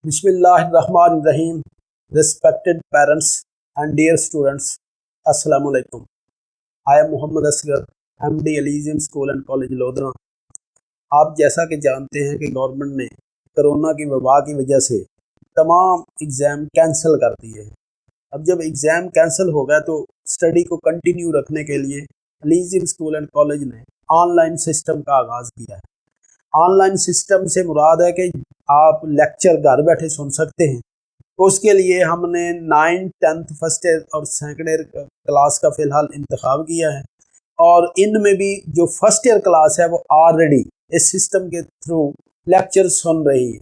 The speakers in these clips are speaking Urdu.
Bismillahirrahmanirrahim. Respected parents and dear students, Assalamu alaikum. I am Muhammad Asghar, MD Elysium School and College Lodhra. آپ جیسا کہ جانتے ہیں کہ گورنمنٹ نے کرونا کی وبا کی وجہ سے تمام ایگزام کینسل کر دیے ہیں۔ اب جب ایگزام کینسل ہو گیا تو اسٹڈی کو کنٹینیو رکھنے کے لیے ایلیزیم اسکول اینڈ کالج نے آن لائن سسٹم کا آغاز کیا ہے۔ آن لائن سسٹم سے مراد ہے کہ آپ لیکچر گھر بیٹھے سن سکتے ہیں۔ اس کے لیے ہم نے 9th 10th فرسٹ ایئر اور سیکنڈ ایئر کلاس کا فی الحال انتخاب کیا ہے، اور ان میں بھی جو فرسٹ ایئر کلاس ہے وہ آلریڈی اس سسٹم کے تھرو لیکچر سن رہی ہے،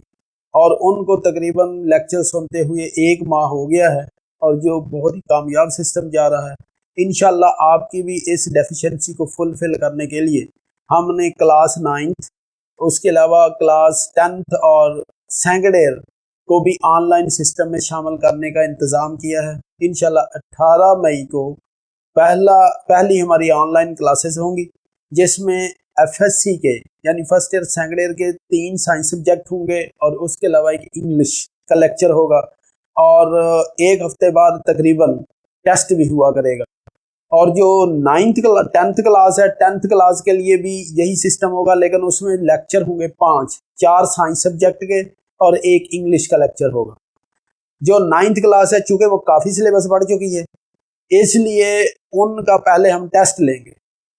اور ان کو تقریباً لیکچر سنتے ہوئے 1 ماہ ہو گیا ہے، اور جو بہت ہی کامیاب سسٹم جا رہا ہے۔ انشاءاللہ آپ کی بھی اس ڈیفیشنسی کو فلفل کرنے کے لیے ہم نے کلاس 9th، اس کے علاوہ کلاس 10th اور سیکنڈ ایئر کو بھی آن لائن سسٹم میں شامل کرنے کا انتظام کیا ہے۔ انشاءاللہ 18 مئی کو پہلی ہماری آن لائن کلاسز ہوں گی، جس میں FSC کے یعنی فرسٹ ایئر سیکنڈ ایئر کے 3 سائنس سبجیکٹ ہوں گے، اور اس کے علاوہ ایک انگلش کا لیکچر ہوگا، اور 1 ہفتے بعد تقریباً ٹیسٹ بھی ہوا کرے گا۔ اور جو 10th کلاس ہے، 10th کلاس کے لیے بھی یہی سسٹم ہوگا، لیکن اس میں لیکچر ہوں گے 4 سائنس سبجیکٹ کے اور 1 انگلش کا لیکچر ہوگا۔ جو 9th کلاس ہے، چونکہ وہ کافی سلیبس بڑھ چکی ہے، اس لیے ان کا پہلے ہم ٹیسٹ لیں گے۔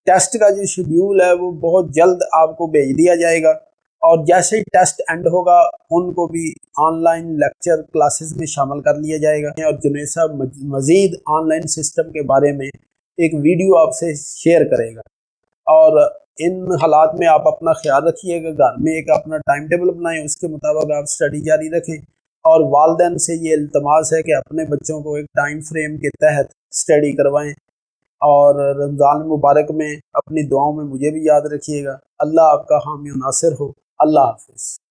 ٹیسٹ کا جو شیڈیول ہے وہ بہت جلد آپ کو بھیج دیا جائے گا، اور جیسے ہی ٹیسٹ اینڈ ہوگا ان کو بھی آن لائن لیکچر کلاسز میں شامل کر لیا جائے گا۔ اور جنید صاحب مزید آن لائن سسٹم کے بارے میں ایک ویڈیو آپ سے شیئر کرے گا، اور ان حالات میں آپ اپنا خیال رکھیے گا، گھر میں ایک اپنا ٹائم ٹیبل بنائیں، اس کے مطابق آپ اسٹڈی جاری رکھیں، اور والدین سے یہ التماس ہے کہ اپنے بچوں کو ایک ٹائم فریم کے تحت اسٹڈی کروائیں، اور رمضان مبارک میں اپنی دعاؤں میں مجھے بھی یاد رکھیے گا۔ اللہ آپ کا حامی و ناصر ہو۔ اللہ حافظ۔